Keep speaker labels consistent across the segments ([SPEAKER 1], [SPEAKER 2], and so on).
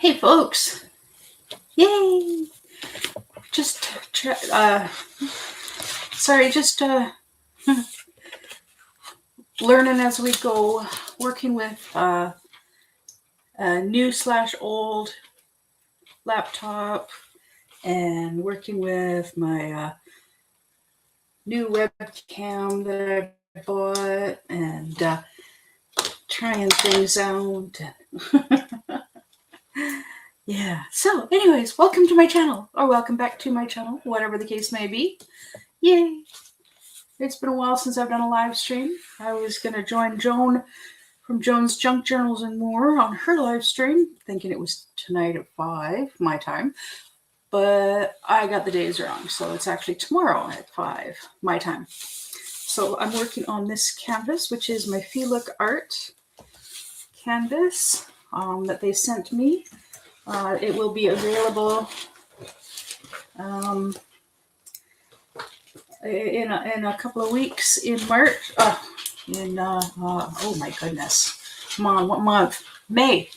[SPEAKER 1] Hey folks, yay! Just learning as we go, working with a new/old laptop and working with my new webcam that I bought and trying things out. Yeah, so anyways, welcome to my channel, or welcome back to my channel, whatever the case may be. Yay! It's been a while since I've done a live stream. I was going to join Joan from Joan's Junk Journals and More on her live stream, thinking it was tonight at 5 my time, but I got the days wrong, so it's actually tomorrow at 5 my time. So I'm working on this canvas, which is my Feelook Art canvas that they sent me. It will be available in a couple of weeks in March. Oh my goodness, come on, what month? May.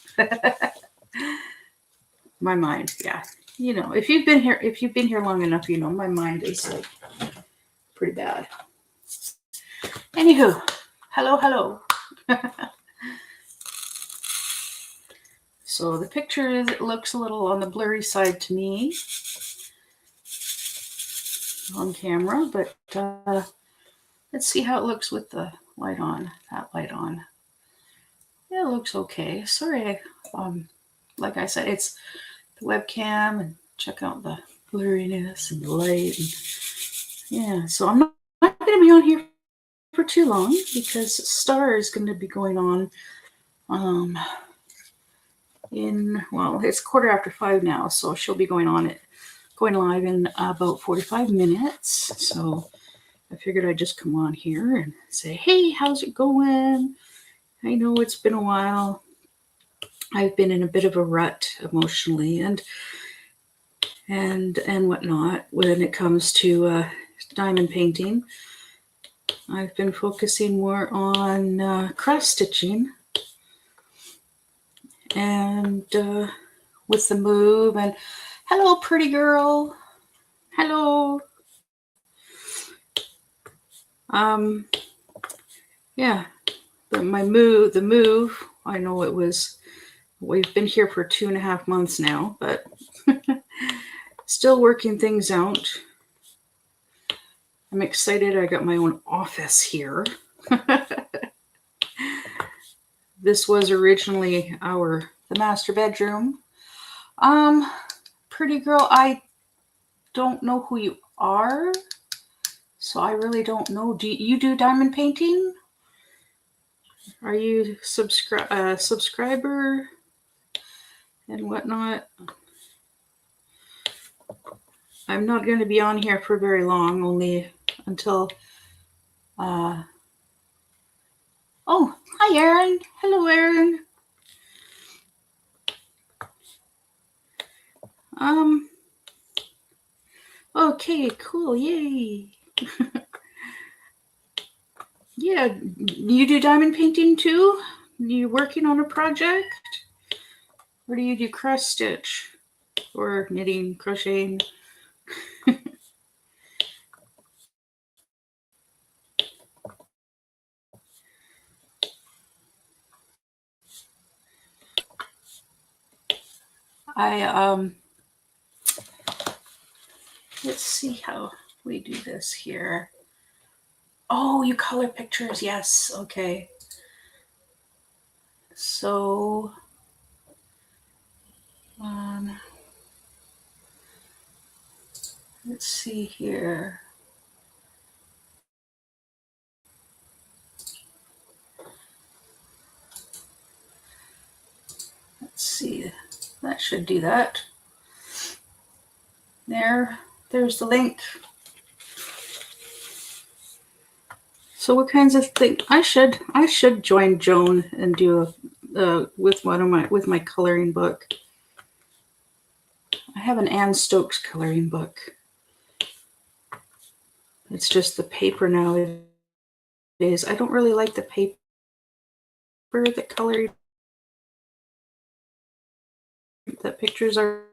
[SPEAKER 1] My mind, yeah. You know, if you've been here long enough, you know my mind is like pretty bad. Anywho, hello. So the picture it looks a little on the blurry side to me on camera, but let's see how it looks with the light on. That light on. Yeah, it looks okay. Sorry, like I said, it's the webcam, and check out the blurriness and the light. And, yeah, so I'm not going to be on here for too long because Star is going to be going on it's 5:15 now, so she'll be going live in about 45 minutes. So I figured I'd just come on here and say, hey, how's it going? I know it's been a while. I've been in a bit of a rut emotionally and whatnot when it comes to diamond painting. I've been focusing more on cross stitching and with the move. And hello, pretty girl. Hello. Yeah, the move. I know we've been here for 2.5 months now, but still working things out. I'm excited. I got my own office here. This was originally the master bedroom. Pretty girl, I don't know who you are, so I really don't know. Do you do diamond painting? Are you subscriber and whatnot? I'm not going to be on here for very long, only until oh, hi Erin. Hello Erin. Okay, cool, yay. Yeah, you do diamond painting too? You working on a project? Or do you do cross stitch? Or knitting, crocheting? Let's see how we do this here. Oh, you color pictures, yes, okay. So, let's see here. Let's see, that should do that. There's the link. So what kinds of things I should join Joan and do with my coloring book. I have an Anne Stokes coloring book. It's just the paper nowadays. I don't really like the paper that coloring that pictures are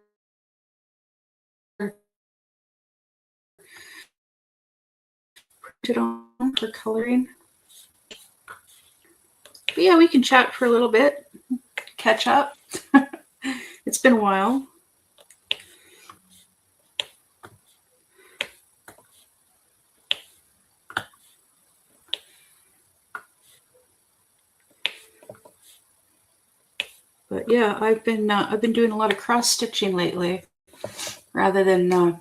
[SPEAKER 1] printed on for coloring. But yeah, we can chat for a little bit, catch up. It's been a while. But yeah, I've been doing a lot of cross stitching lately, rather than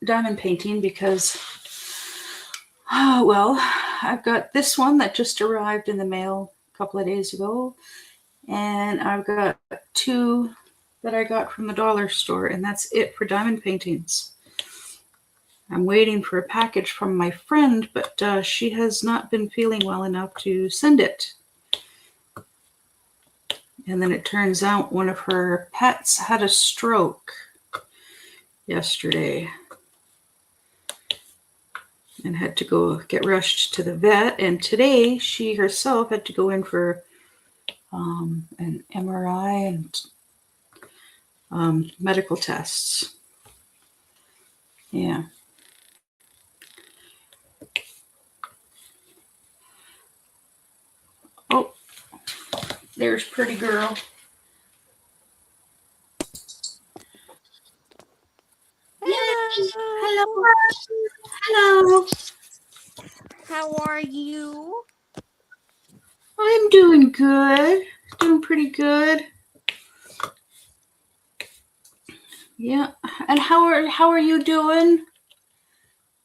[SPEAKER 1] diamond painting, because well, I've got this one that just arrived in the mail a couple of days ago, and I've got 2 that I got from the dollar store, and that's it for diamond paintings. I'm waiting for a package from my friend, but she has not been feeling well enough to send it. And then it turns out one of her pets had a stroke yesterday and had to go get rushed to the vet. And today she herself had to go in for an MRI and medical tests. Yeah. Oh, there's pretty girl.
[SPEAKER 2] Hello.
[SPEAKER 1] Hello.
[SPEAKER 2] How are you?
[SPEAKER 1] I'm doing good. Doing pretty good. Yeah. And how are you doing?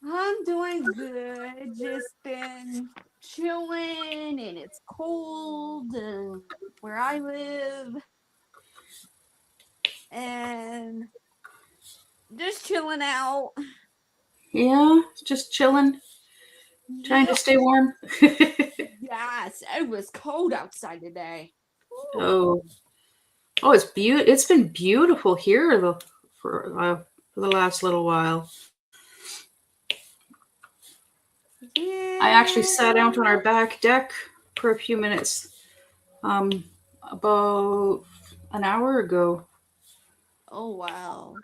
[SPEAKER 2] I'm doing good. Just been chilling, and it's cold where I live, and just chilling out.
[SPEAKER 1] Yeah, just chilling, trying to stay warm.
[SPEAKER 2] Yes, it was cold outside today.
[SPEAKER 1] Oh, it's beautiful. It's been beautiful here for the last little while.
[SPEAKER 2] Yeah.
[SPEAKER 1] I actually sat out on our back deck for a few minutes, about an hour ago.
[SPEAKER 2] Oh wow.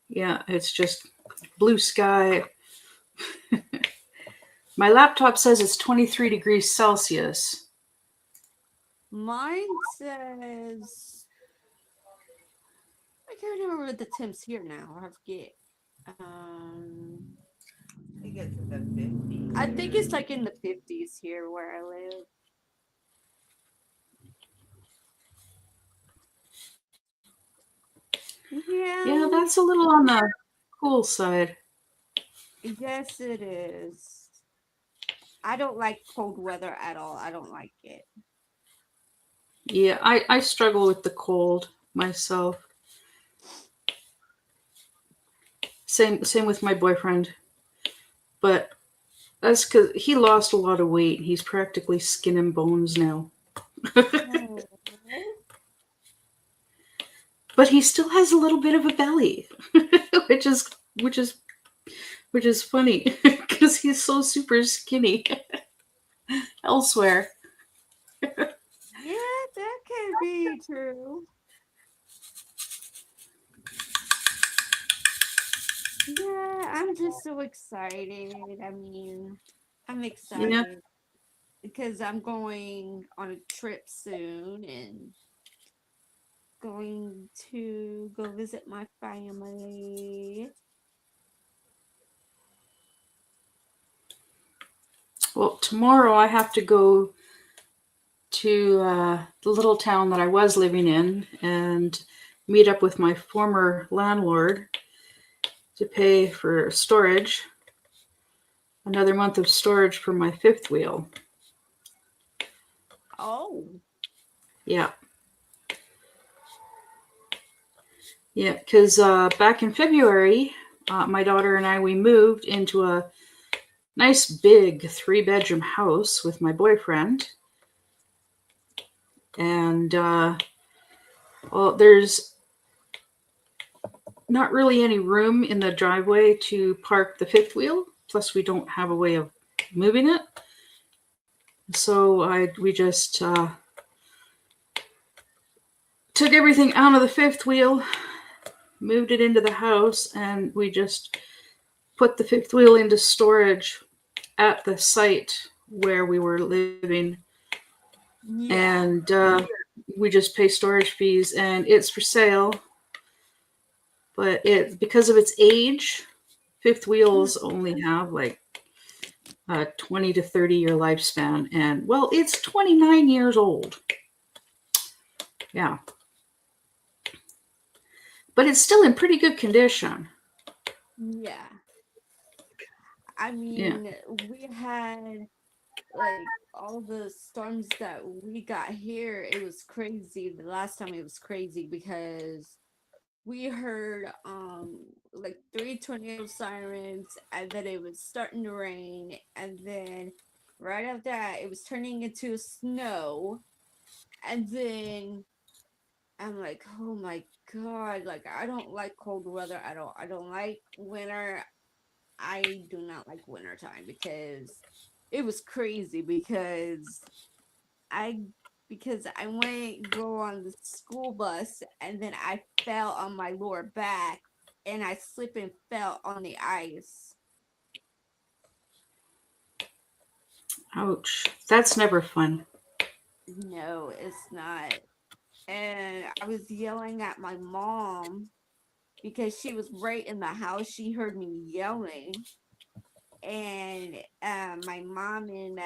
[SPEAKER 1] Yeah, it's just blue sky. My laptop says it's 23 degrees Celsius.
[SPEAKER 2] Mine says I can't remember what the temps here now. I forget.
[SPEAKER 3] I think it's in the 50s.
[SPEAKER 2] I think it's like in the 50s here where I live.
[SPEAKER 1] Yeah, that's a little on the cool side.
[SPEAKER 2] Yes, it is. I don't like cold weather at all. I don't like it.
[SPEAKER 1] Yeah, I struggle with the cold myself. Same with my boyfriend. But that's because he lost a lot of weight. He's practically skin and bones now.
[SPEAKER 2] Oh.
[SPEAKER 1] But he still has a little bit of a belly, which is funny because he's so super skinny elsewhere.
[SPEAKER 2] Yeah, that can be true. Yeah, I'm just so excited. I mean, I'm excited
[SPEAKER 1] Yeah.
[SPEAKER 2] because I'm going on a trip soon and going to go visit my family.
[SPEAKER 1] Well, tomorrow I have to go to the little town that I was living in and meet up with my former landlord to pay for storage. Another month of storage for my 5th wheel.
[SPEAKER 2] Oh.
[SPEAKER 1] Yeah. Yeah, because back in February, my daughter and I, we moved into a nice big 3-bedroom house with my boyfriend. And, well, there's not really any room in the driveway to park the 5th wheel. Plus, we don't have a way of moving it. So we just took everything out of the 5th wheel moved it into the house, and we just put the fifth wheel into storage at the site where we were living,
[SPEAKER 2] Yeah.
[SPEAKER 1] and we just pay storage fees, and it's for sale. But it, because of its age, fifth wheels only have like a 20 to 30 year lifespan, and well, it's 29 years old. Yeah, but it's still in pretty good condition.
[SPEAKER 2] Yeah. I
[SPEAKER 1] Yeah.
[SPEAKER 2] mean, we had like all the storms that we got here. It was crazy. The last time it was crazy because we heard like three tornado sirens, and then it was starting to rain, and then right after that it was turning into snow, and then I'm like, oh my god, like I don't like cold weather at all. I don't like winter. I do not like winter time because it was crazy I because I went go on the school bus, and then I fell on my lower back, and I slipped and fell on the ice.
[SPEAKER 1] Ouch. That's never fun.
[SPEAKER 2] No, it's not. And I was yelling at my mom because she was right in the house. She heard me yelling, and my mom and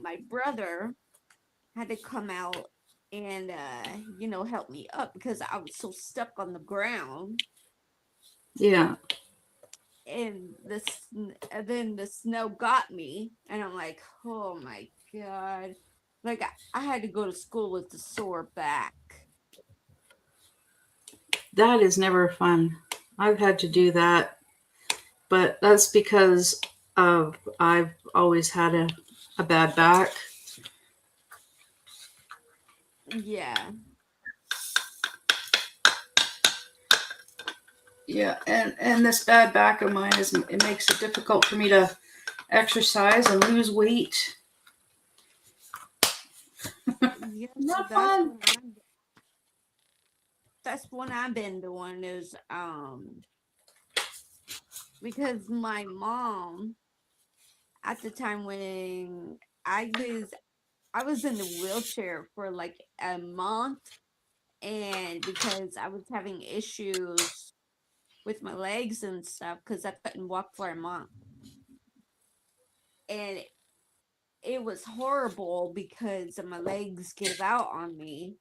[SPEAKER 2] my brother had to come out and help me up because I was so stuck on the ground.
[SPEAKER 1] Yeah.
[SPEAKER 2] And and then the snow got me, and I'm like, oh my god, like I had to go to school with the sore back.
[SPEAKER 1] That is never fun. I've had to do that, but that's because of I've always had a bad back.
[SPEAKER 2] Yeah.
[SPEAKER 1] Yeah, and this bad back of mine is, it makes it difficult for me to exercise and lose weight.
[SPEAKER 2] Yeah, so
[SPEAKER 1] Not fun.
[SPEAKER 2] that's what I've been doing is because my mom at the time when I was I was in the wheelchair for like a month, and because I was having issues with my legs and stuff because I couldn't walk for a month. And it was horrible because my legs gave out on me,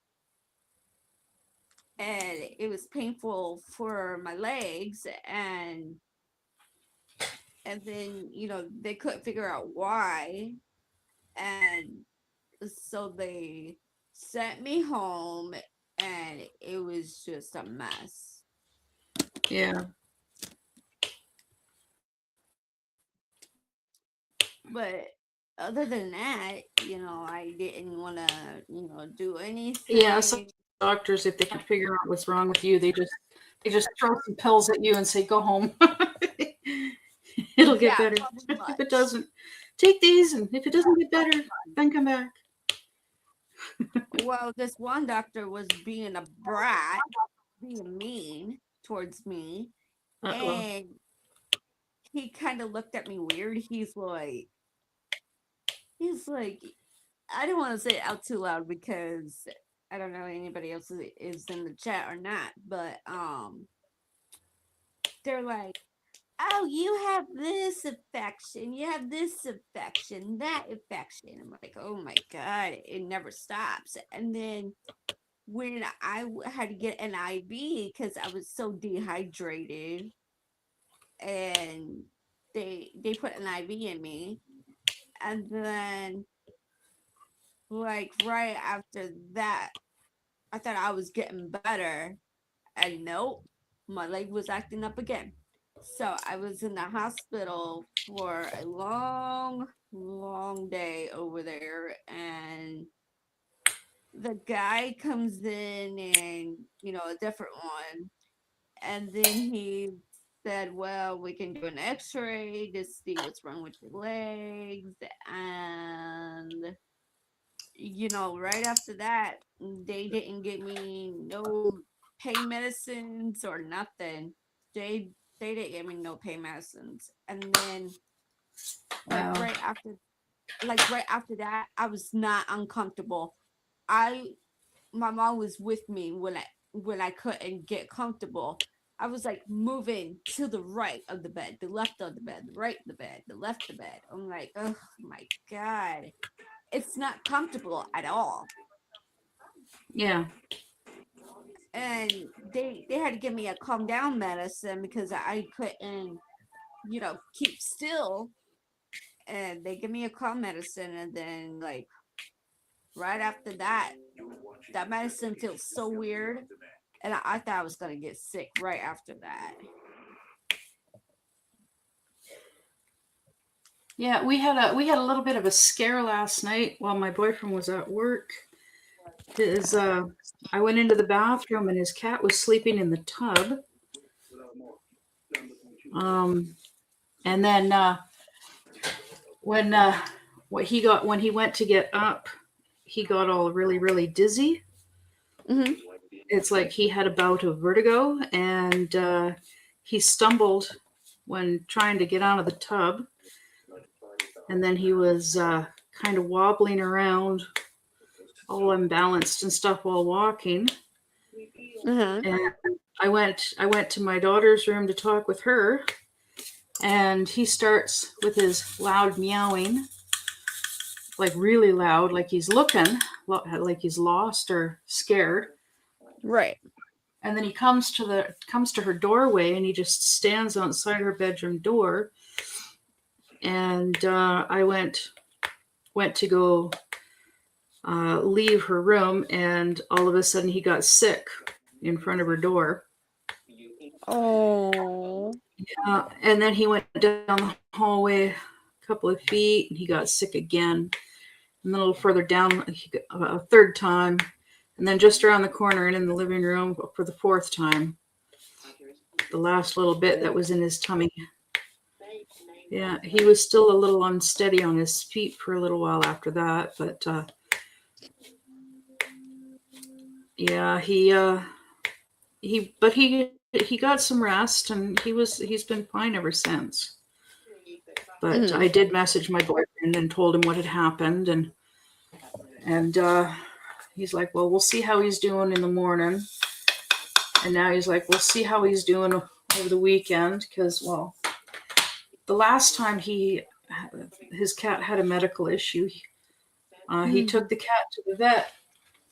[SPEAKER 2] and it was painful for my legs, and then they couldn't figure out why, and so they sent me home, and it was just a mess.
[SPEAKER 1] Yeah.
[SPEAKER 2] But other than that, I didn't want to, do
[SPEAKER 1] Yeah, some
[SPEAKER 2] anything.
[SPEAKER 1] doctors, if they can figure out what's wrong with you, they just throw some pills at you and say go home. It'll get
[SPEAKER 2] Yeah,
[SPEAKER 1] better.
[SPEAKER 2] probably
[SPEAKER 1] If it
[SPEAKER 2] much.
[SPEAKER 1] doesn't, take these, and if it doesn't get better, then come back.
[SPEAKER 2] Well, this one doctor was being a brat, being mean towards me,
[SPEAKER 1] Uh-oh.
[SPEAKER 2] and he kind of looked at me weird. He's like, I don't want to say it out too loud because I don't know anybody else is in the chat or not, but they're like, oh, you have this affection, you have this affection, that affection. I'm like, oh my god, it never stops. And then when had to get an IV because I was so dehydrated, and they put an IV in me, and then like right after that, I thought I was getting better, and nope, my leg was acting up again. So I was in the hospital for a long, long day over there, and the guy comes in, and a different one, and then he said, well, we can do an x-ray to see what's wrong with your legs. And right after that, they didn't give me no pain medicines or nothing. They didn't give me no pain medicines. And then
[SPEAKER 1] Wow.
[SPEAKER 2] right after that, I was not uncomfortable. My mom was with me when I couldn't get comfortable. I was like moving to the right of the bed, the left of the bed, the right of the bed, the left of the bed. I'm like, oh my God. It's not comfortable at all.
[SPEAKER 1] Yeah.
[SPEAKER 2] And they had to give me a calm down medicine because I couldn't, keep still. And they give me a calm medicine, and then like right after that, that medicine feels so weird, and I thought I was gonna get sick right after that.
[SPEAKER 1] Yeah, we had a little bit of a scare last night while my boyfriend was at work. I went into the bathroom and his cat was sleeping in the tub. And then when when he went to get up, he got all really really dizzy.
[SPEAKER 2] Mm-hmm.
[SPEAKER 1] It's like he had a bout of vertigo, and he stumbled when trying to get out of the tub, and then he was kind of wobbling around, all unbalanced and stuff while walking.
[SPEAKER 2] Uh-huh.
[SPEAKER 1] And I went to my daughter's room to talk with her, and he starts with his loud meowing, like really loud, like he's looking, like he's lost or scared.
[SPEAKER 2] Right.
[SPEAKER 1] And then he comes to her doorway, and he just stands outside her bedroom door. And I went to go leave her room, and all of a sudden he got sick in front of her door.
[SPEAKER 2] Oh.
[SPEAKER 1] And then he went down the hallway a couple of feet, and he got sick again. And then a little further down, a third time, and then just around the corner and in the living room for the fourth time. The last little bit that was in his tummy. Yeah, he was still a little unsteady on his feet for a little while after that, but yeah, he got some rest, and he's been fine ever since. But I did message my boyfriend and told him what had happened, and he's like, well, we'll see how he's doing in the morning. And now he's like, we'll see how he's doing over the weekend, because, well, the last time his cat had a medical issue, he took the cat to the vet,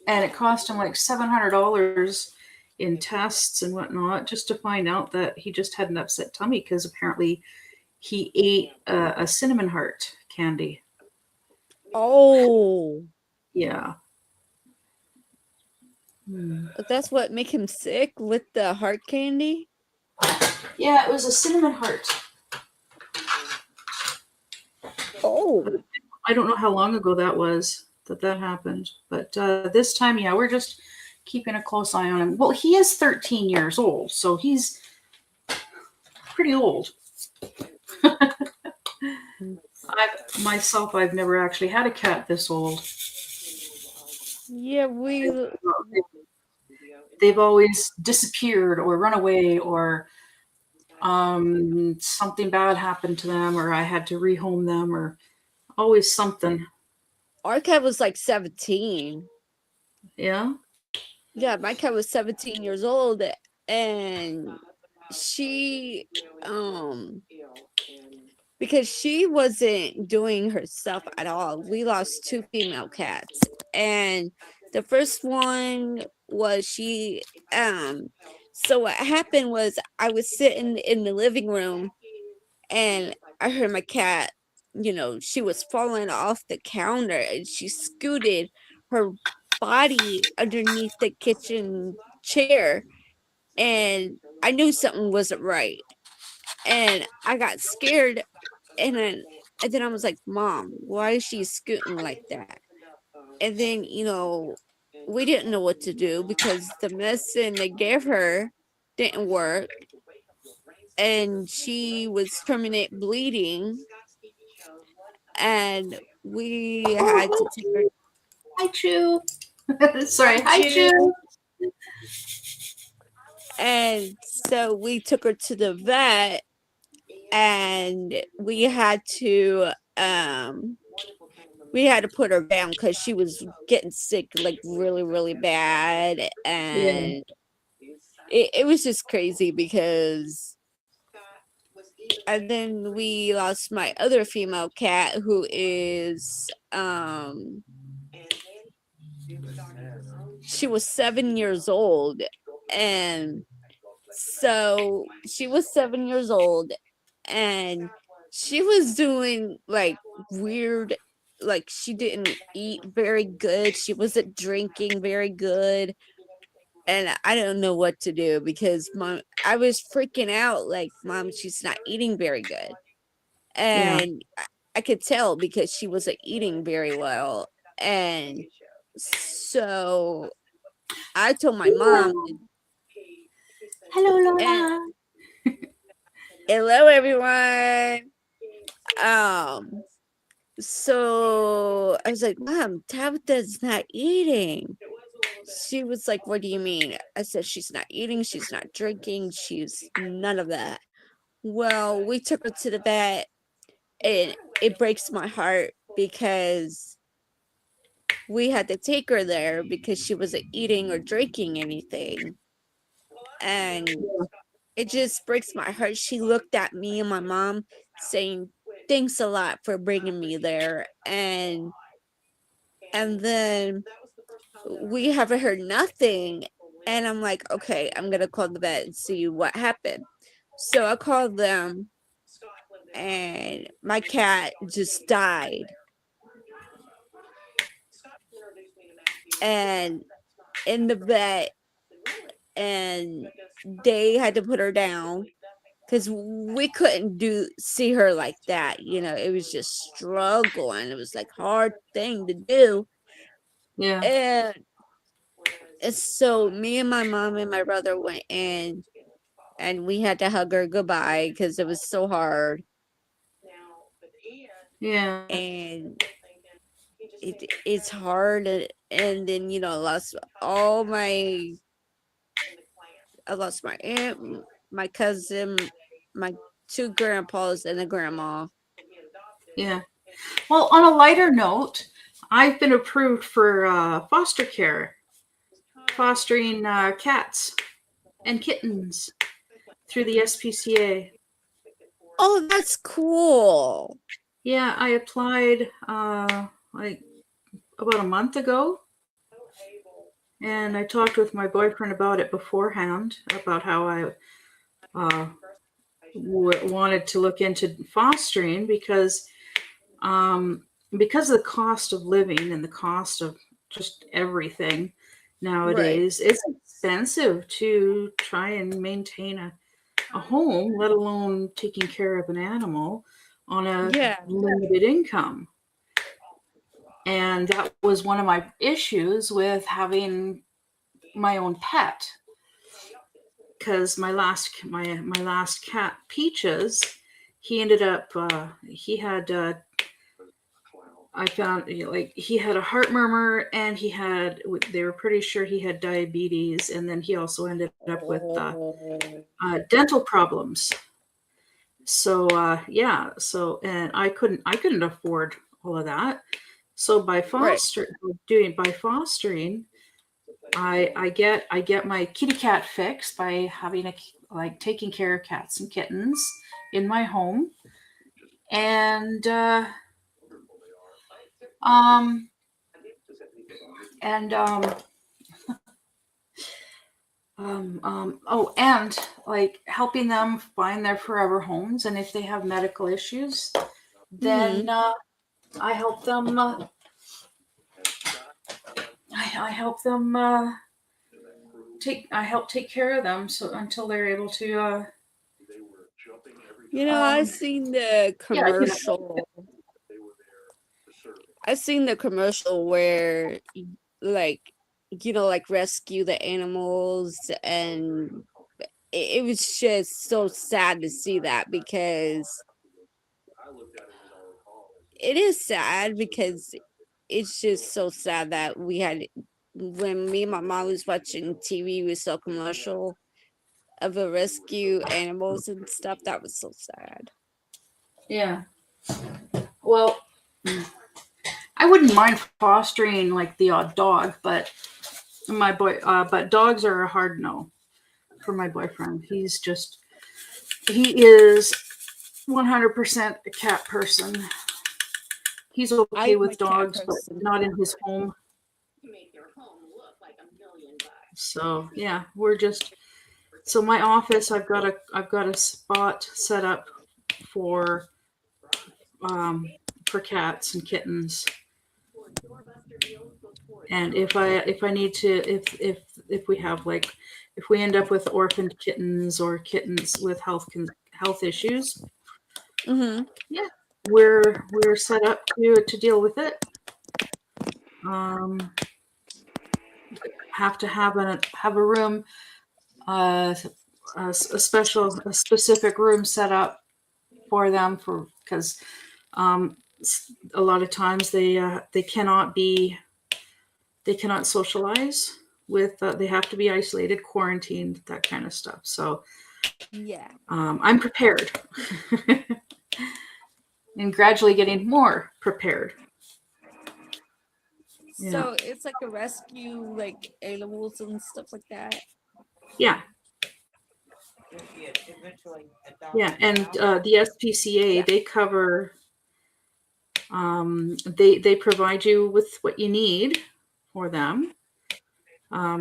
[SPEAKER 1] and it cost him like $700 in tests and whatnot, just to find out that he just had an upset tummy, because apparently he ate a cinnamon heart candy.
[SPEAKER 2] Oh.
[SPEAKER 1] Yeah.
[SPEAKER 2] That's what make him sick, with the heart candy?
[SPEAKER 1] Yeah, it was a cinnamon heart.
[SPEAKER 2] Oh.
[SPEAKER 1] I don't know how long ago that was that happened, but this time, yeah, we're just keeping a close eye on him. Well, he is 13 years old, so he's pretty old. I've never actually had a cat this old.
[SPEAKER 2] Yeah,
[SPEAKER 1] they've always disappeared or run away, or something bad happened to them, or I had to rehome them, or always something.
[SPEAKER 2] Our cat was like 17.
[SPEAKER 1] Yeah?
[SPEAKER 2] Yeah, my cat was 17 years old, and she because she wasn't doing herself at all. We lost 2 female cats, and the first one was she so what happened was, I was sitting in the living room, and I heard my cat, she was falling off the counter, and she scooted her body underneath the kitchen chair, and I knew something wasn't right, and I got scared, and then I was like, Mom, why is she scooting like that? And then we didn't know what to do, because the medicine they gave her didn't work, and she was permanent bleeding, and we had to take her.
[SPEAKER 1] Hi, Chew. Sorry. Hi, Chew.
[SPEAKER 2] And so we took her to the vet, and we had to put her down because she was getting sick like really, really bad.
[SPEAKER 1] Yeah.
[SPEAKER 2] And it was just crazy because, and then we lost my other female cat who is she was 7 years old. And so she was 7 years old, and she was doing like weird, like she didn't eat very good, she wasn't drinking very good. And I don't know what to do because I was freaking out, like, Mom, she's not eating very good.
[SPEAKER 1] Yeah.
[SPEAKER 2] And I could tell because she wasn't eating very well. And so I told my mom,
[SPEAKER 1] Hello,
[SPEAKER 2] and
[SPEAKER 1] Lola.
[SPEAKER 2] hello everyone. So I was like, Mom, Tabitha's not eating. She was like, what do you mean? I said, she's not eating, she's not drinking, she's none of that. Well, we took her to the vet, and it breaks my heart because we had to take her there because she wasn't eating or drinking anything. And it just breaks my heart. She looked at me and my mom saying, thanks a lot for bringing me there. And then we haven't heard nothing. And I'm like, okay, I'm going to call the vet and see what happened. So I called them, and my cat just died. And in the vet, and they had to put her down because we couldn't see her like that. It was just struggling. It was like hard thing to do.
[SPEAKER 1] Yeah.
[SPEAKER 2] And so me and my mom and my brother went in, and we had to hug her goodbye because it was so hard.
[SPEAKER 1] Yeah.
[SPEAKER 2] And it's hard. And then I lost my aunt, my cousin, my two grandpas, and a grandma.
[SPEAKER 1] Yeah. Well, on a lighter note, I've been approved for foster care, fostering cats and kittens through the SPCA.
[SPEAKER 2] Oh, that's cool.
[SPEAKER 1] Yeah, I applied like about a month ago, and I talked with my boyfriend about it beforehand, about how I uh, wanted to look into fostering um, because of the cost of living and the cost of just everything
[SPEAKER 2] Right.
[SPEAKER 1] nowadays. It's expensive to try and maintain a home, let alone taking care of an animal on a
[SPEAKER 2] Yeah.
[SPEAKER 1] limited income. And that was one of my issues with having my own pet, because my last cat Peaches, he ended up he had I found like he had a heart murmur, and they were pretty sure he had diabetes, and then he also ended up with dental problems. So yeah, so and I couldn't afford all of that. So by
[SPEAKER 2] Right.
[SPEAKER 1] fostering, I get my kitty cat fix by having taking care of cats and kittens in my home. And um and oh, and like helping them find their forever homes, and if they have medical issues, then I help them I help them I help take care of them so until they're able to
[SPEAKER 2] I seen the
[SPEAKER 1] yeah,
[SPEAKER 2] commercial. I seen the commercial where, like, like rescue the animals, and it was just so sad to see that because it is sad because it's just so sad that when me and my mom was watching TV, we saw a commercial, of the rescue animals and stuff. That was so sad.
[SPEAKER 1] Yeah. Well, I wouldn't mind fostering like the odd dog, but but dogs are a hard no for my boyfriend. He is 100% a cat person. He's okay
[SPEAKER 2] I'm a
[SPEAKER 1] with
[SPEAKER 2] cat
[SPEAKER 1] dogs, but
[SPEAKER 2] person.
[SPEAKER 1] not in his home. So yeah, so my office. I've got a spot set up for um, for cats and kittens. And if I need to, if we have like, if we end up with orphaned kittens or kittens with health issues,
[SPEAKER 2] Mm-hmm.
[SPEAKER 1] yeah, we're set up to deal with it. Have to have a room, a specific room set up for them because a lot of times they cannot socialize with they have to be isolated, quarantined, that kind of stuff. So
[SPEAKER 2] Yeah.
[SPEAKER 1] I'm prepared and gradually getting more prepared.
[SPEAKER 2] So it's like a rescue, like animals and stuff like that.
[SPEAKER 1] Yeah. Yeah, and the SPCA, they cover. They provide you with what you need for them: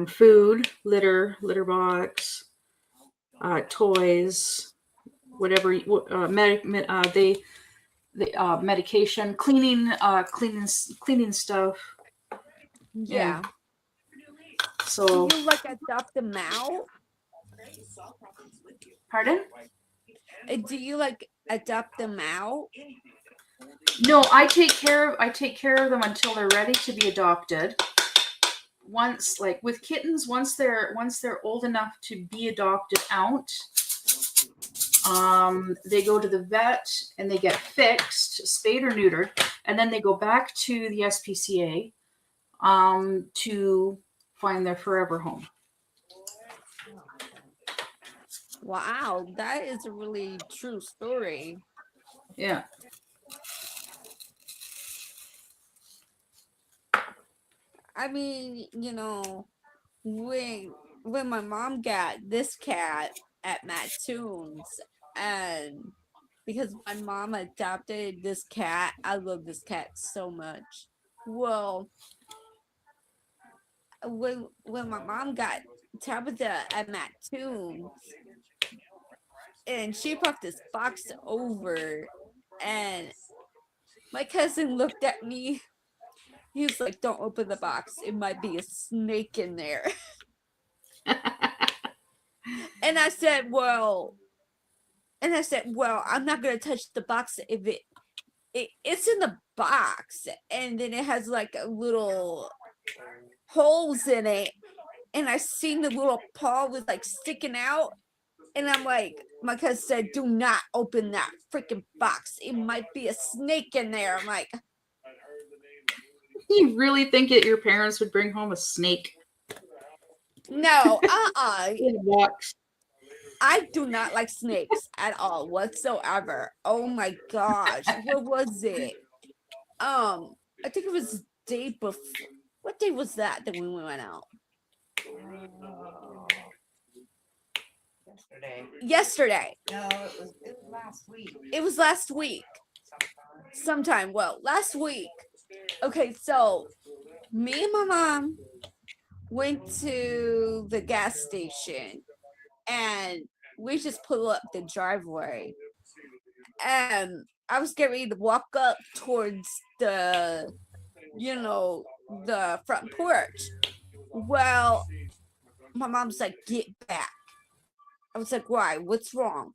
[SPEAKER 1] food, litter box, toys, whatever. Medication, cleaning stuff.
[SPEAKER 2] Yeah.
[SPEAKER 1] And so,
[SPEAKER 2] do you like adopt them out?
[SPEAKER 1] pardon?
[SPEAKER 2] Do you like adopt them out?
[SPEAKER 1] No, I take care of them until they're ready to be adopted. Once, like with kittens, once they're old enough to be adopted out, they go to the vet and they get fixed, spayed or neutered, and then they go back to the SPCA to find their forever home.
[SPEAKER 2] Wow, that is a really true story.
[SPEAKER 1] Yeah.
[SPEAKER 2] I mean, when my mom got this cat at Mattoons, and because my mom adopted this cat, I love this cat so much. Well, when my mom got Tabitha at Mattoons, and she brought this box over, and my cousin looked at me. He was like, "Don't open the box. It might be a snake in there." And I said, "Well," I'm not gonna touch the box if it's in the box, and then it has like a little holes in it, and I seen the little paw was like sticking out, and I'm like, my cousin said, "Do not open that freaking box. It might be a snake in there." I'm like,
[SPEAKER 1] You really think that your parents would bring home a snake?
[SPEAKER 2] no,
[SPEAKER 1] In a box.
[SPEAKER 2] I do not like snakes at all whatsoever. Oh my gosh, what was it? I think it was day before. What day was that we went out? Yesterday.
[SPEAKER 3] No, it was last week.
[SPEAKER 2] It was last week. Sometime. Well, last week. Okay, so me and my mom went to the gas station, and we just pulled up the driveway, and I was getting ready to walk up towards the front porch. Well, my mom's like, "Get back." I was like, "Why? What's wrong?"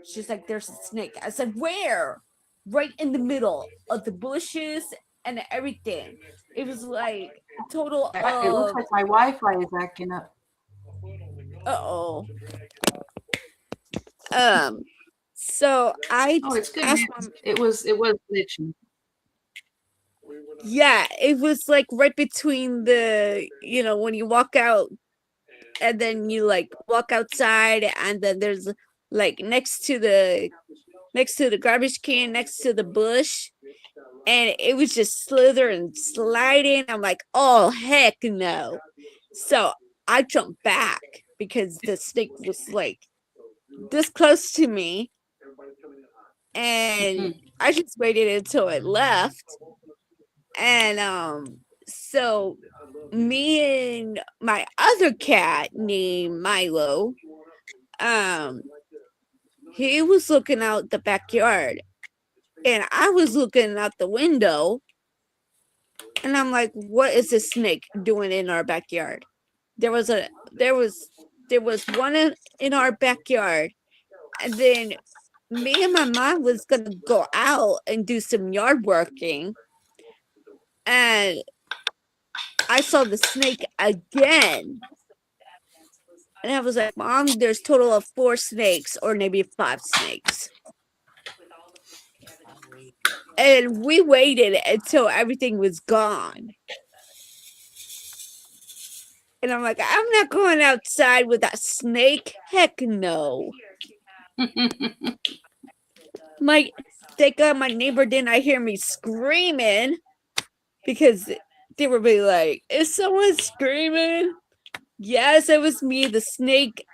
[SPEAKER 2] She's like, "There's a snake." I said, "Where?" "Right in the middle of the bushes and everything." It was like total
[SPEAKER 1] It looks
[SPEAKER 2] of
[SPEAKER 1] like my Wi-Fi is acting up.
[SPEAKER 2] uh-oh. So I
[SPEAKER 1] it's good.
[SPEAKER 2] asked my
[SPEAKER 1] It was glitching.
[SPEAKER 2] yeah, it was like right between the when you walk out and then you like walk outside, and then there's like next to the garbage can, next to the bush, and it was just slithering, sliding. I'm like, oh heck no! So I jumped back because the snake was like this close to me, and I just waited until it left. And so me and my other cat named Milo, he was looking out the backyard, and I was looking out the window, and I'm like, what is this snake doing in our backyard? There was one in our backyard, and then me and my mom was gonna go out and do some yard working, and I saw the snake again. And I was like, Mom, there's total of 4 snakes, or maybe 5 snakes. And we waited until everything was gone. And I'm like, I'm not going outside with that snake. Heck no. Thank God my neighbor didn't hear me screaming, because they were really like, is someone screaming? Yes, it was me. The snake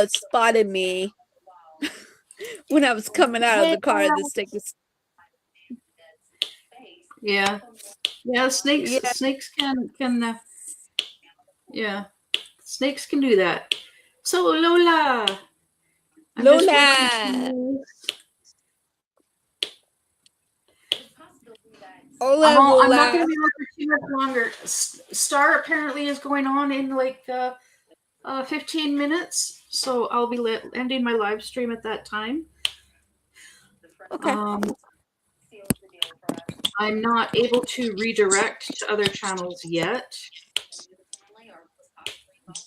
[SPEAKER 2] spotted me when I was coming out of the car. The snake was...
[SPEAKER 1] Yeah. Snakes can yeah. Snakes can do that. So Lola. I'm just working I'm not going to be on for too much longer. Star apparently is going on in like 15 minutes, so I'll be ending my live stream at that time.
[SPEAKER 2] Okay.
[SPEAKER 1] I'm not able to redirect to other channels yet.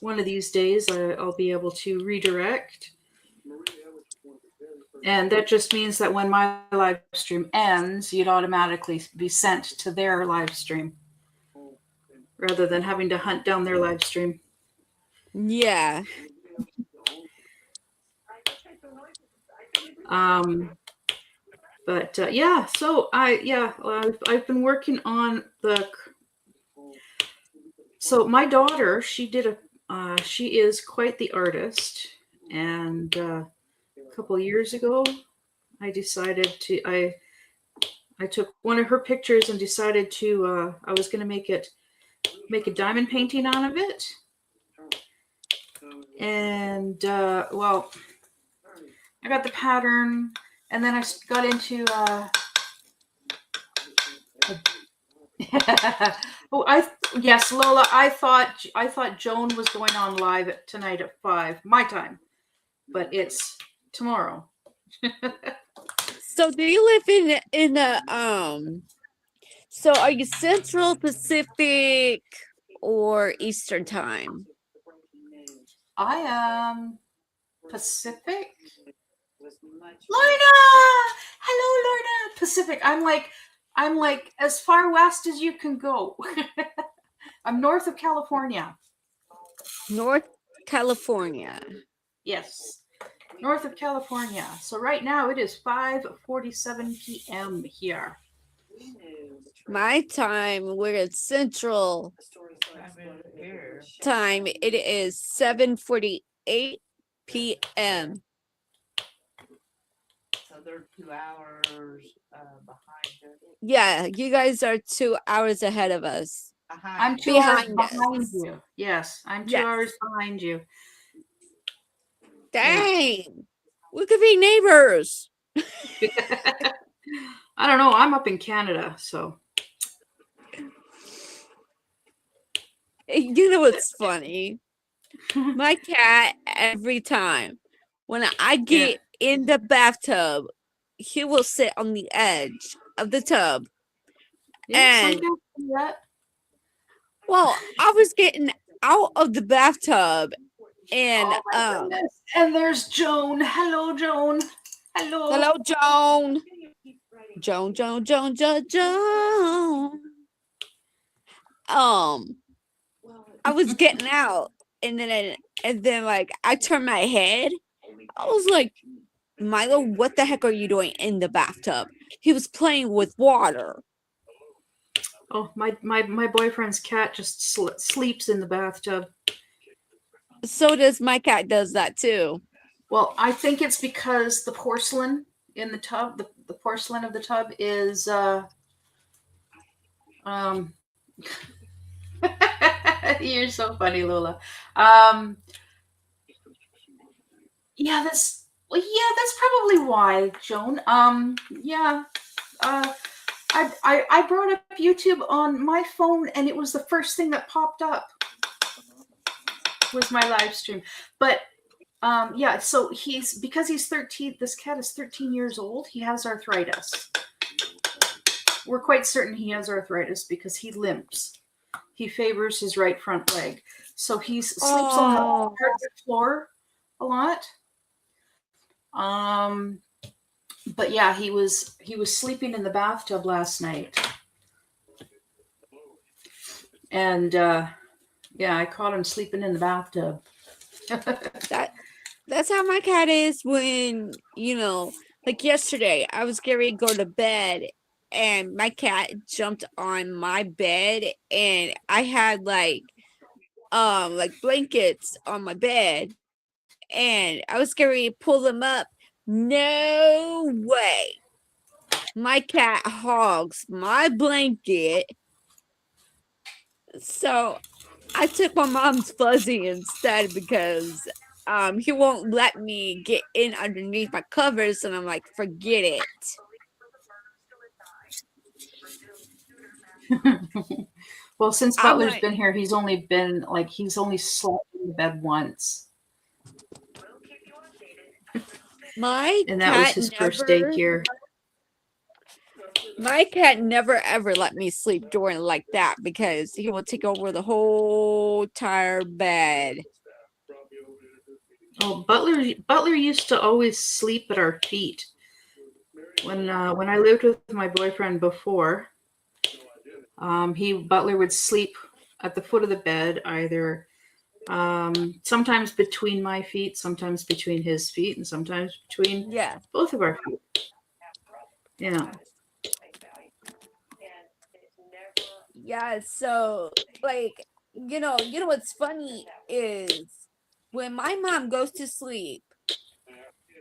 [SPEAKER 1] One of these days I'll be able to redirect. And that just means that when my live stream ends, you'd automatically be sent to their live stream rather than having to hunt down their live stream.
[SPEAKER 2] Yeah.
[SPEAKER 1] But yeah, so I've been working on so my daughter, she is quite the artist, and a couple years ago I decided to I took one of her pictures and decided to I was going to make a diamond painting out of it. And well, I got the pattern, and then I got into yes, Lola, I thought Joan was going on live tonight at 5 my time, but it's tomorrow.
[SPEAKER 2] So do you live in a so are you Central, Pacific, or Eastern time?
[SPEAKER 1] I am Pacific. Lorna! Hello, Lorna. Pacific. I'm like as far west as you can go. I'm north of California.
[SPEAKER 2] North California.
[SPEAKER 1] Yes. North of California. So right now it is 5:47 p.m. here.
[SPEAKER 2] My time, we're at Central time. It is 7:48 p.m.
[SPEAKER 3] So they're 2 hours behind us.
[SPEAKER 2] Yeah, you guys are 2 hours ahead of us.
[SPEAKER 1] I'm 2 hours behind you. Yes, I'm 2 hours behind you.
[SPEAKER 2] Dang, yeah. We could be neighbors.
[SPEAKER 1] I don't know. I'm up in Canada, so.
[SPEAKER 2] You know what's funny? My cat, every time when I get in the bathtub, he will sit on the edge of the tub. And well, I was getting out of the bathtub, and
[SPEAKER 1] and there's Joan. Hello, Joan. Hello.
[SPEAKER 2] Hello, Joan. Joan. I was getting out, and then like I turned my head. I was like, Milo, what the heck are you doing in the bathtub? He was playing with water.
[SPEAKER 1] Oh, my boyfriend's cat just sleeps in the bathtub.
[SPEAKER 2] So does my cat does that too.
[SPEAKER 1] Well, I think it's because the porcelain in the tub, the porcelain of the tub is um you're so funny, Lola. Um yeah, that's probably why, Joan. Yeah. Uh I brought up YouTube on my phone and it was the first thing that popped up was my live stream. But yeah, so because he's 13, this cat is 13 years old, he has arthritis. We're quite certain he has arthritis because he limps. He favors his right front leg. So he sleeps on the carpet floor a lot. But yeah, he was sleeping in the bathtub last night. And yeah, I caught him sleeping in the bathtub.
[SPEAKER 2] That's how my cat is when, like yesterday, I was getting ready to go to bed and my cat jumped on my bed and I had like blankets on my bed and I was getting ready to pull them up. No way. My cat hogs my blanket. So I took my mom's fuzzy instead because he won't let me get in underneath my covers, and I'm like, forget it.
[SPEAKER 1] Well, since Butler's been here, he's only slept in the bed once. And that was his first day here.
[SPEAKER 2] My cat never ever let me sleep during like that because he will take over the whole entire bed.
[SPEAKER 1] Oh, Butler used to always sleep at our feet. When I lived with my boyfriend before, Butler would sleep at the foot of the bed, either sometimes between my feet, sometimes between his feet, and sometimes between both of our feet. Yeah.
[SPEAKER 2] Yeah, so like what's funny is when my mom goes to sleep,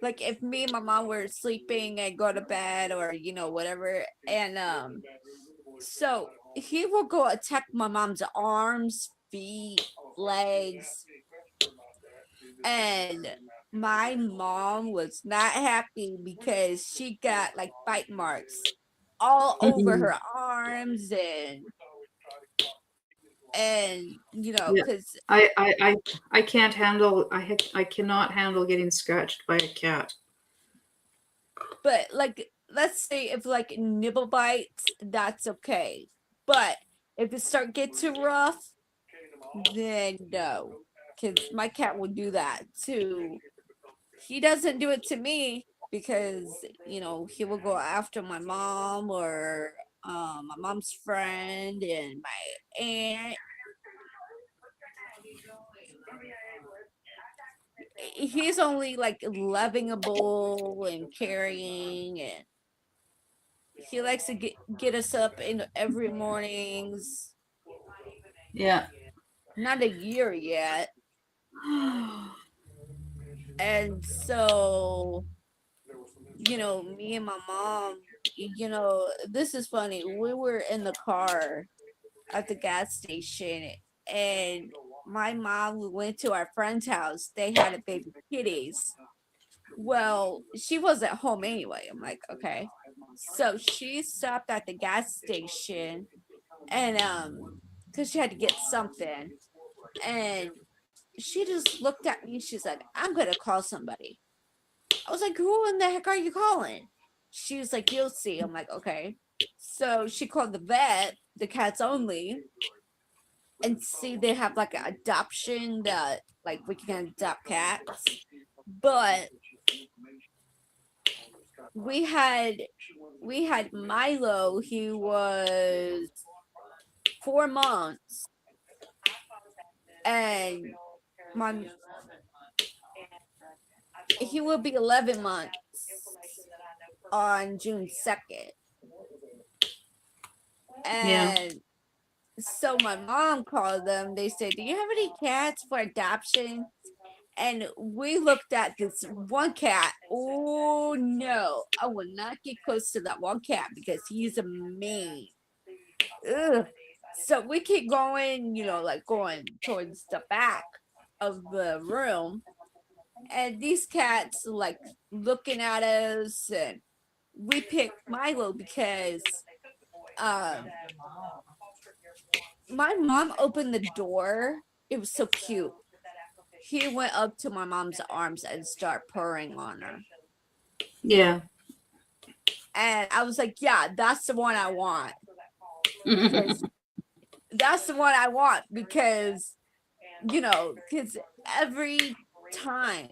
[SPEAKER 2] like if me and my mom were sleeping and go to bed or whatever, and so he will go attack my mom's arms, feet, legs, and my mom was not happy because she got like bite marks all over her arms and because
[SPEAKER 1] I can't handle I cannot handle getting scratched by a cat.
[SPEAKER 2] But like let's say if like nibble bites, that's okay. But if it get too rough, then no. Because my cat will do that too. He doesn't do it to me because he will go after my mom or my mom's friend and my aunt. He's only like lovingable and caring, and he likes to get us up in every mornings.
[SPEAKER 1] Yeah.
[SPEAKER 2] Not a year yet. And so me and my mom, this is funny. We were in the car at the gas station and my mom, we went to our friend's house. They had a baby kitties. Well, she wasn't home anyway. I'm like, okay. So she stopped at the gas station and because she had to get something. And she just looked at me. She's like, I'm gonna call somebody. I was like, who in the heck are you calling? She was like, you'll see. I'm like, okay. So she called the vet, the cats only, and see they have like an adoption that like we can adopt cats. But we had Milo. He was 4 months, and he will be 11 months on June 2nd. And so my mom called them. They said, "Do you have any cats for adoption?" And we looked at this one cat. Oh no, I will not get close to that one cat because he's a mean. Ugh. So we keep going, like going towards the back of the room. And these cats like looking at us, and we picked Milo because my mom opened the door. It was so cute. He went up to my mom's arms and started purring on her.
[SPEAKER 1] Yeah.
[SPEAKER 2] And I was like, yeah, that's the one I want. That's the one I want because every time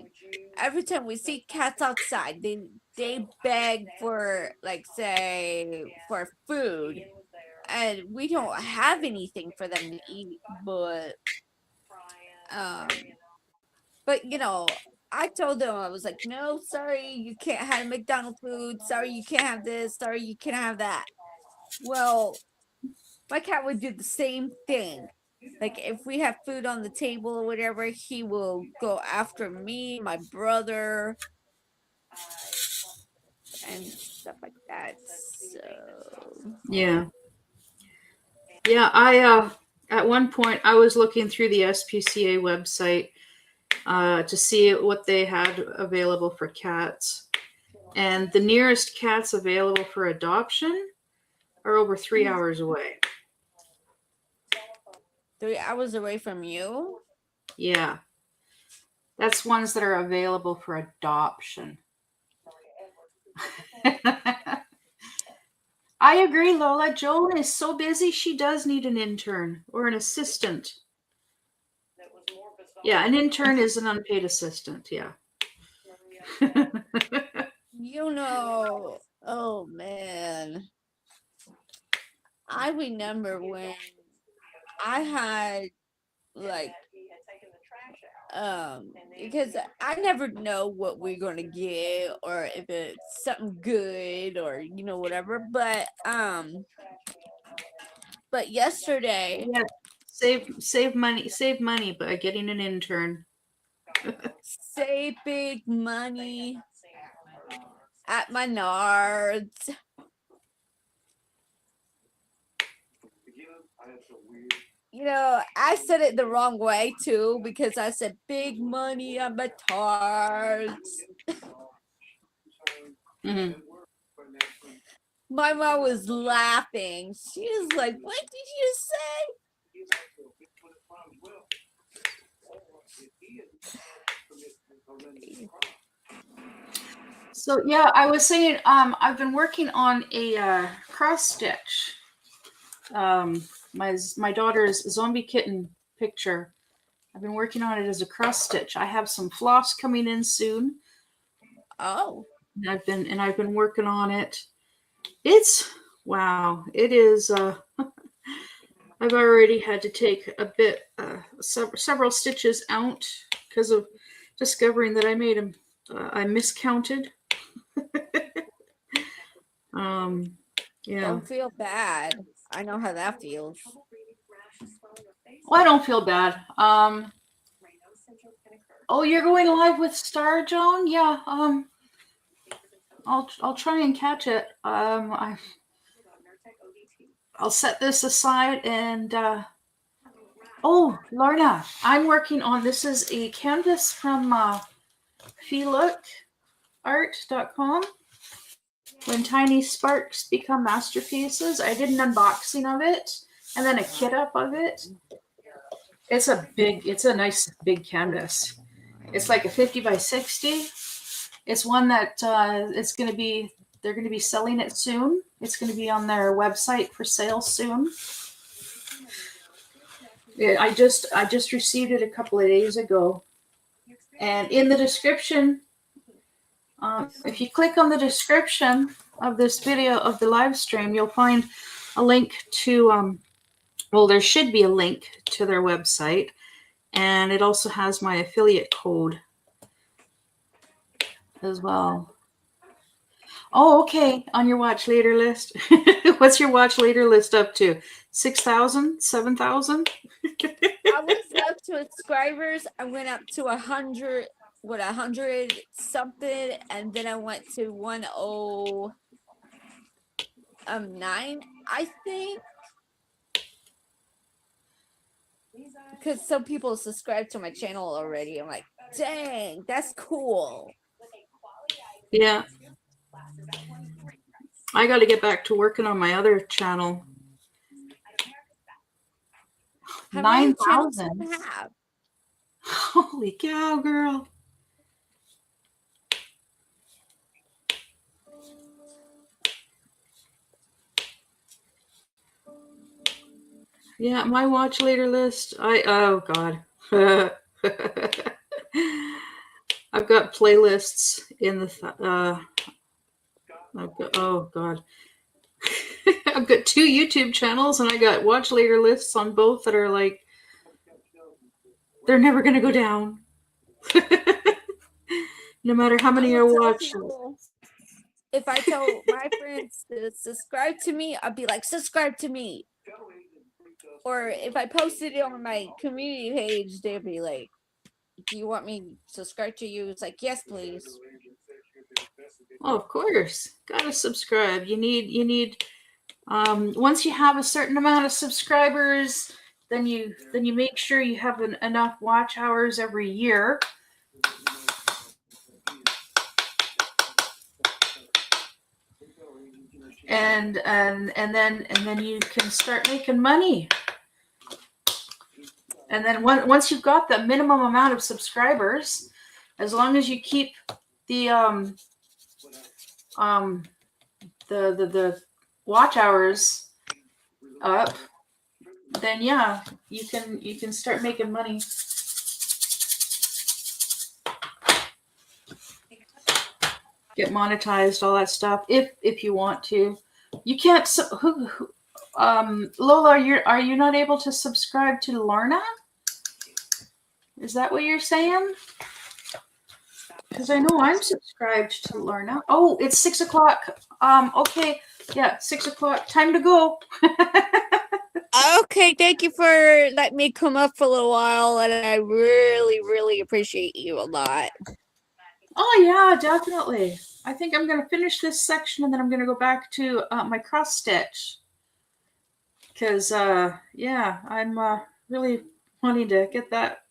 [SPEAKER 2] we see cats outside, they beg for, like, say, for food, and we don't have anything for them to eat, but I told them, I was like, no, sorry, you can't have McDonald's food, sorry, you can't have this, sorry, you can't have that. Well, my cat would do the same thing. Like, if we have food on the table or whatever, he will go after me, my brother, and stuff like that. So
[SPEAKER 1] Yeah. I at one point I was looking through the SPCA website to see what they had available for cats, and the nearest cats available for adoption are over 3 hours away.
[SPEAKER 2] 3 hours away from you?
[SPEAKER 1] Yeah. That's ones that are available for adoption. I agree, Lola. Joan is so busy, she does need an intern or an assistant. Yeah, an intern is an unpaid assistant, yeah.
[SPEAKER 2] Oh man. I remember when I had, like, because I never know what we're gonna get or if it's something good or whatever, but yesterday,
[SPEAKER 1] Yeah, save money by getting an intern.
[SPEAKER 2] save big money at Menards. I said it the wrong way too because I said big money at Menards.
[SPEAKER 1] Mm-hmm.
[SPEAKER 2] My mom was laughing. She was like, "What did you say?"
[SPEAKER 1] So yeah, I was saying I've been working on a cross stitch. My daughter's zombie kitten picture. I've been working on it as a cross stitch. I have some floss coming in soon.
[SPEAKER 2] Oh.
[SPEAKER 1] And I've been working on it. It is I've already had to take a bit several stitches out because of discovering that I miscounted. Yeah.
[SPEAKER 2] Don't feel bad. I know how that feels.
[SPEAKER 1] Well, I don't feel bad. Oh, you're going live with Star, Joan? Yeah. I'll try and catch it. I'll set this aside and. Oh, Lorna, I'm working on this is a canvas from feelookartcom. When tiny sparks become masterpieces. I did an unboxing of it and then a kit up of it. It's a nice big canvas. It's like a 50 by 60. It's one that they're going to be selling it soon. It's going to be on their website for sale soon. I just received it a couple of days ago. And in the description, if you click on the description of this video of the live stream, you'll find a link to, there should be a link to their website. And it also has my affiliate code as well. Oh, okay. On your watch later list. What's your watch later list up to? 6,000? 7,000?
[SPEAKER 2] I was up to subscribers. I went up to 100, 100 something, and then I went to 109, I think. Because some people subscribe to my channel already. I'm like, dang, that's cool.
[SPEAKER 1] Yeah. I got to get back to working on my other channel.
[SPEAKER 2] How many channels do
[SPEAKER 1] 9,000.
[SPEAKER 2] you have?
[SPEAKER 1] Holy cow, girl. Yeah, my watch later list. Oh God. I've got playlists in the oh God. I've got 2 YouTube channels and I got watch later lists on both that are like they're never gonna go down. No matter how many are watched.
[SPEAKER 2] If I tell my friends to subscribe to me, I'd be like, subscribe to me. Or if I posted it on my community page, they'd be like, do you want me to subscribe to you? It's like, yes, please.
[SPEAKER 1] Oh, of course. Gotta subscribe. You need once you have a certain amount of subscribers, then you make sure you have enough watch hours every year. And then you can start making money. And then once you've got the minimum amount of subscribers, as long as you keep the the watch hours up, then yeah, you can start making money. Get monetized, all that stuff, if you want to. You can't. Lola, are you not able to subscribe to Lorna? Is that what you're saying? Because I know I'm subscribed to Lorna. Oh, it's 6 o'clock. Okay, yeah, 6 o'clock. Time to go.
[SPEAKER 2] Okay, thank you for letting me come up for a little while, and I really, really appreciate you a lot.
[SPEAKER 1] Oh yeah, definitely. I think I'm gonna finish this section and then I'm gonna go back to my cross stitch. Because yeah, I'm really wanting to get that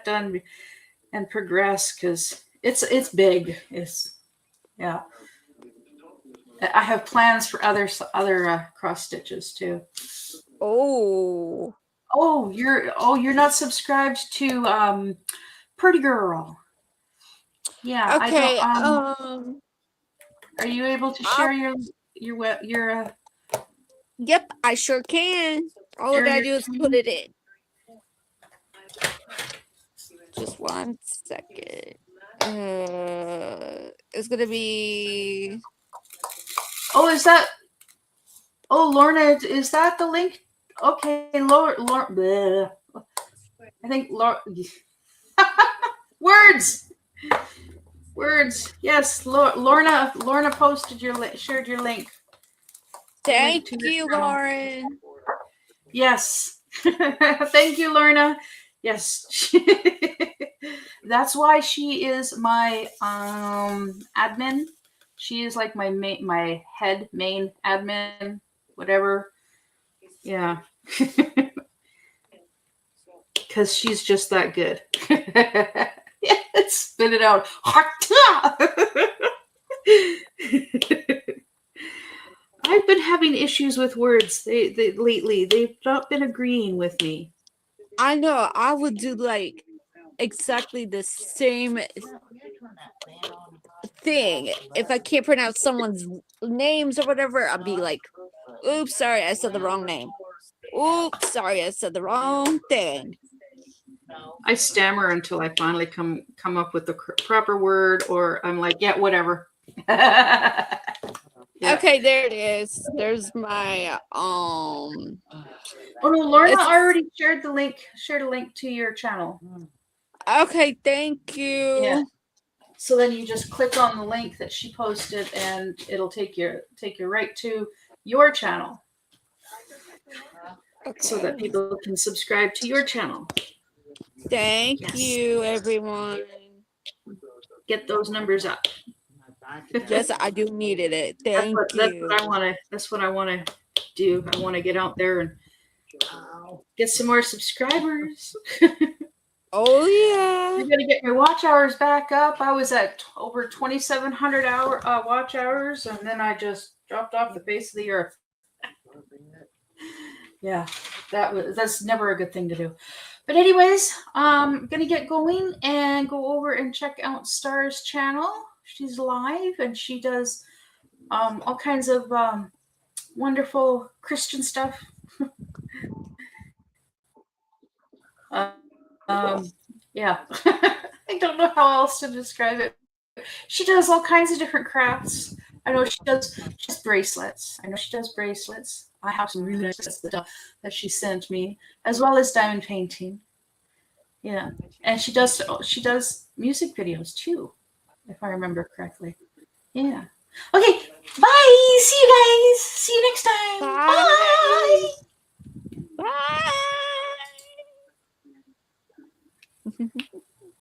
[SPEAKER 1] done and progress because it's big. It's yeah. I have plans for other cross stitches too.
[SPEAKER 2] Oh.
[SPEAKER 1] Oh, you're not subscribed to Pretty Girl. Yeah,
[SPEAKER 2] Okay.
[SPEAKER 1] I don't. Are you able to share your
[SPEAKER 2] Yep, I sure can. All I gotta do is put it in. Just 1 second. It's gonna be.
[SPEAKER 1] Oh, is that? Oh, Lorna, is that the link? Okay, Lorna. I think words. Yes, Lorna posted shared your link.
[SPEAKER 2] Thank you, Lauren.
[SPEAKER 1] Yes. Thank you, Lorna. Yes. That's why she is my admin. She is like my main admin, whatever. Yeah. Because she's just that good. Yeah, spit it out. I've been having issues with words lately. They've not been agreeing with me.
[SPEAKER 2] I know. I would do like exactly the same thing. If I can't pronounce someone's names or whatever, I'll be like, oops, sorry, I said the wrong name. Oops, sorry, I said the wrong thing.
[SPEAKER 1] I stammer until I finally come up with the proper word, or I'm like, yeah, whatever. Yeah.
[SPEAKER 2] Okay, there it is. There's my
[SPEAKER 1] Oh no, Lorna
[SPEAKER 2] It's-
[SPEAKER 1] already shared the link. Shared a link to your channel.
[SPEAKER 2] Okay, thank you.
[SPEAKER 1] Yeah. So then you just click on the link that she posted, and it'll take you right to your channel, so that
[SPEAKER 2] Okay.
[SPEAKER 1] people can subscribe to your channel.
[SPEAKER 2] Thank
[SPEAKER 1] Yes.
[SPEAKER 2] you, everyone.
[SPEAKER 1] Get those numbers up.
[SPEAKER 2] Yes, I do needed it. Thank
[SPEAKER 1] That's
[SPEAKER 2] you.
[SPEAKER 1] what I want to. That's what I want to do. I want to get out there and get some more subscribers.
[SPEAKER 2] Oh yeah.
[SPEAKER 1] I gotta get my watch hours back up. I was at over 2,700 watch hours, and then I just dropped off the face of the earth. Yeah, that's never a good thing to do. But anyways, I'm gonna get going and go over and check out Star's channel. She's live and she does all kinds of wonderful Christian stuff. Yeah, I don't know how else to describe it. She does all kinds of different crafts. I know she does bracelets. I know she does bracelets. I have some really nice stuff that she sent me, as well as diamond painting. Yeah, and she does music videos too, if I remember correctly. Yeah. Okay, bye.